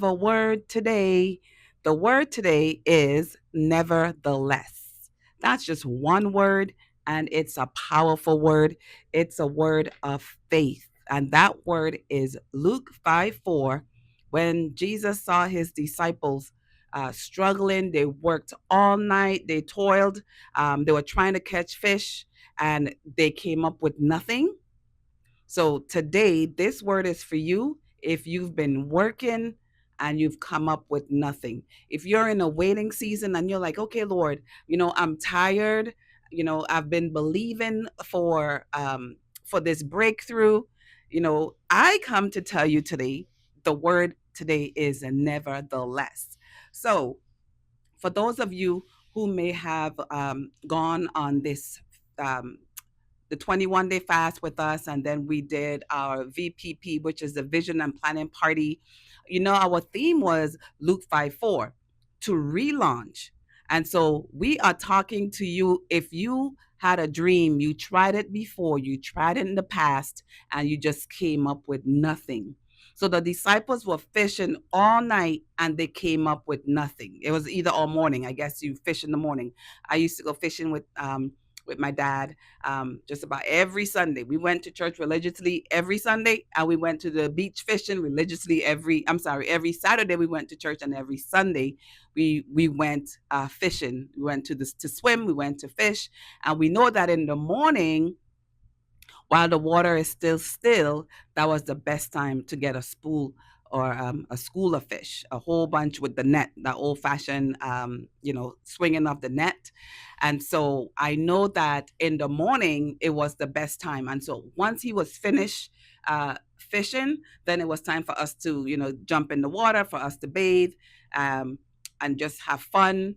A word today. The word today is nevertheless. That's just one word, and it's a powerful word. It's a word of faith. And that word is Luke 5:4. When Jesus saw his disciples struggling, they worked all night, they toiled, they were trying to catch fish, and they came up with nothing. So today, this word is for you if you've been working and you've come up with nothing. If you're in a waiting season and you're like, okay, Lord, I'm tired. I've been believing for this breakthrough. I come to tell you today, the word today is nevertheless. So for those of you who may have gone on this um, the 21-day fast with us, and then we did our VPP, which is the Vision and Planning Party. Our theme was Luke 5:4, to relaunch. And so we are talking to you. If you had a dream, you tried it before, you tried it in the past, and you just came up with nothing. So the disciples were fishing all night and they came up with nothing. It was either all morning. I guess you fish in the morning. I used to go fishing with my dad just about every Sunday. We went to church religiously every Sunday, and we went to the beach fishing religiously every Saturday we went to church, and every Sunday we went fishing. We went to swim, we went to fish, and we know that in the morning while the water is still still, that was the best time to get a spool or a school of fish, a whole bunch with the net, the old fashioned, swinging of the net. And so I know that in the morning, it was the best time. And so once he was finished fishing, then it was time for us to, jump in the water, for us to bathe um, and just have fun.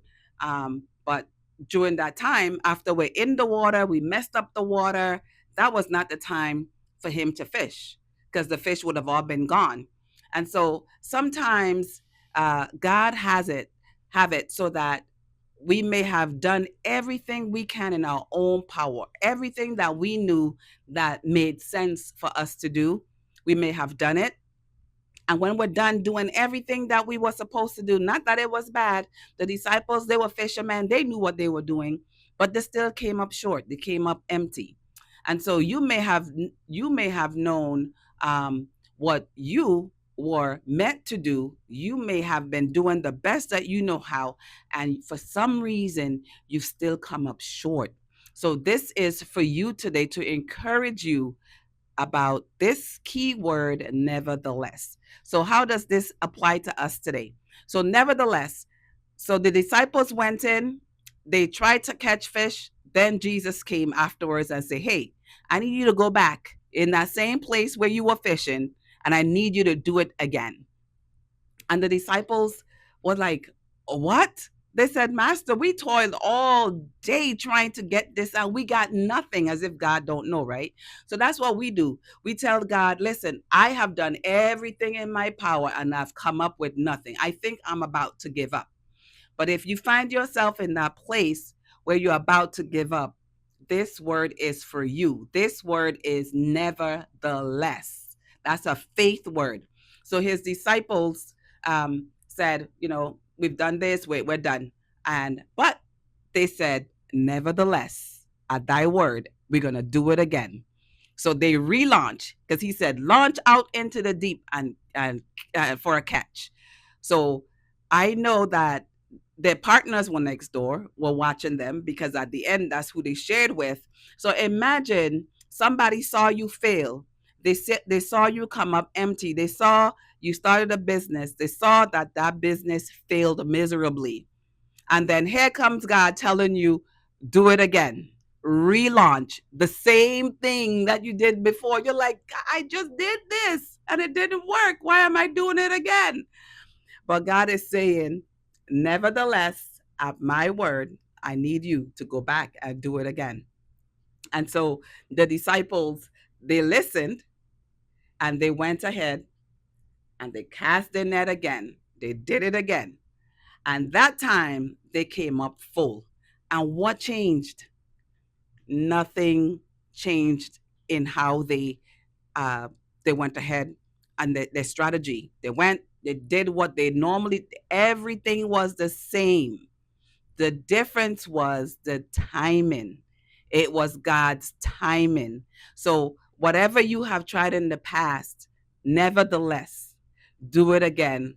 But during that time, after we're in the water, we messed up the water. That was not the time for him to fish because the fish would have all been gone. And so sometimes God have it so that we may have done everything we can in our own power, everything that we knew that made sense for us to do. We may have done it. And when we're done doing everything that we were supposed to do, not that it was bad, the disciples, they were fishermen, they knew what they were doing, but they still came up short. They came up empty. And so you may have known what you were meant to do. You may have been doing the best that you know how, and for some reason you've still come up short. So this is for you today to encourage you about this keyword, nevertheless. So, how does this apply to us today? So, nevertheless, so the disciples went in, they tried to catch fish. Then Jesus came afterwards and said, hey, I need you to go back in that same place where you were fishing, and I need you to do it again. And the disciples were like, what? They said, Master, we toiled all day trying to get this and we got nothing, as if God don't know, right? So that's what we do. We tell God, listen, I have done everything in my power and I've come up with nothing. I think I'm about to give up. But if you find yourself in that place where you're about to give up, this word is for you. This word is nevertheless. That's a faith word. So his disciples said, we've done this, we're done. But they said, nevertheless, at thy word, we're going to do it again. So they relaunch because he said, launch out into the deep and for a catch. So I know that their partners were next door, were watching them because at the end, that's who they shared with. So imagine somebody saw you fail. They saw you come up empty. They saw you started a business. They saw that that business failed miserably. And then here comes God telling you, do it again. Relaunch the same thing that you did before. You're like, I just did this and it didn't work. Why am I doing it again? But God is saying, nevertheless, at my word, I need you to go back and do it again. And so the disciples, they listened and they went ahead and they cast their net again. They did it again. And that time they came up full. And what changed? Nothing changed in how they went ahead and their strategy. They went, They did what they normally, everything was the same. The difference was the timing. It was God's timing. So, whatever you have tried in the past, nevertheless, do it again.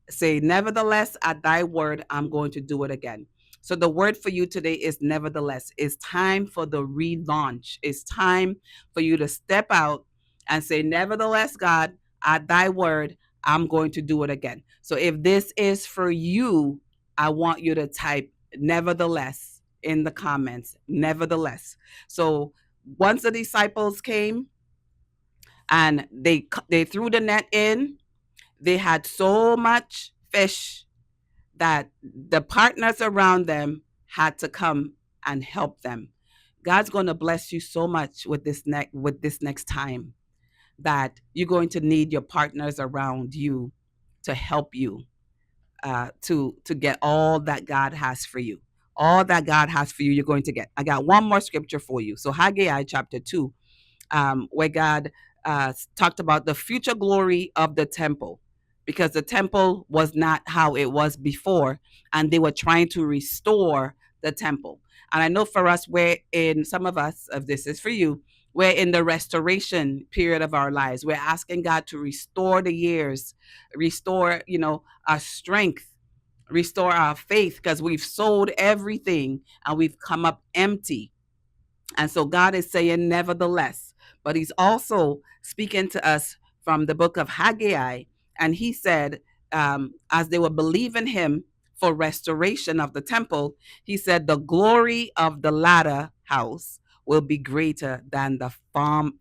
Say, nevertheless, at thy word, I'm going to do it again. So the word for you today is nevertheless. It's time for the relaunch. It's time for you to step out and say, nevertheless, God, at thy word, I'm going to do it again. So if this is for you, I want you to type nevertheless in the comments. Nevertheless. So once the disciples came and they threw the net in, they had so much fish that the partners around them had to come and help them. God's going to bless you so much with this next time that you're going to need your partners around you to help you to get all that God has for you. All that God has for you, you're going to get. I got one more scripture for you. So Haggai chapter 2, where God talked about the future glory of the temple, because the temple was not how it was before, and they were trying to restore the temple. And I know for us, we're in some of us, if this is for you, we're in the restoration period of our lives. We're asking God to restore the years, restore, our strength, restore our faith, because we've sold everything and we've come up empty. And so God is saying, nevertheless, but he's also speaking to us from the book of Haggai. And he said, as they were believing him for restoration of the temple, he said, the glory of the latter house will be greater than the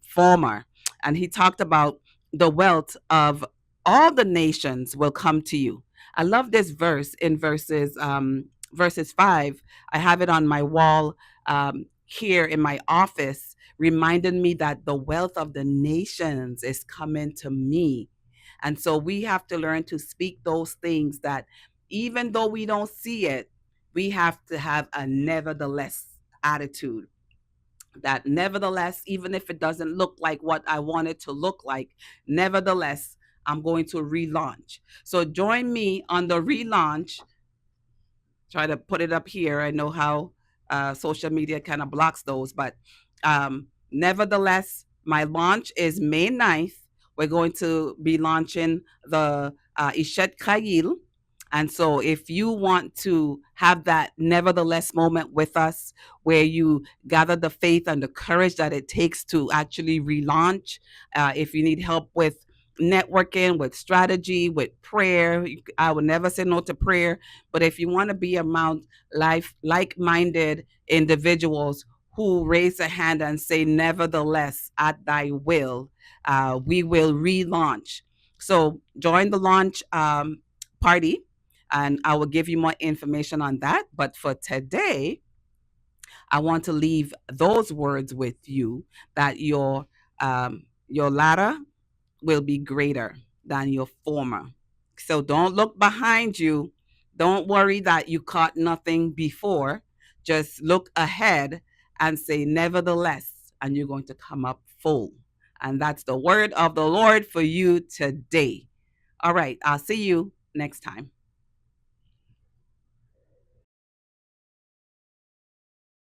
former. And he talked about the wealth of all the nations will come to you. I love this verse in verses 5. I have it on my wall here in my office, reminded me that the wealth of the nations is coming to me. And so we have to learn to speak those things that even though we don't see it, we have to have a nevertheless attitude. That nevertheless, even if it doesn't look like what I want it to look like, nevertheless, I'm going to relaunch. So join me on the relaunch. Try to put it up here. I know how social media kind of blocks those, but nevertheless, my launch is May 9th. We're going to be launching the Ishet Khayil. And so, if you want to have that nevertheless moment with us, where you gather the faith and the courage that it takes to actually relaunch, if you need help with networking, with strategy, with prayer, I would never say no to prayer. But if you want to be around like-minded individuals who raise a hand and say, nevertheless, at thy will, we will relaunch. So join the launch party, and I will give you more information on that. But for today, I want to leave those words with you, that your latter will be greater than your former. So don't look behind you. Don't worry that you caught nothing before. Just look ahead and say, nevertheless, and you're going to come up full. And that's the word of the Lord for you today. All right, I'll see you next time.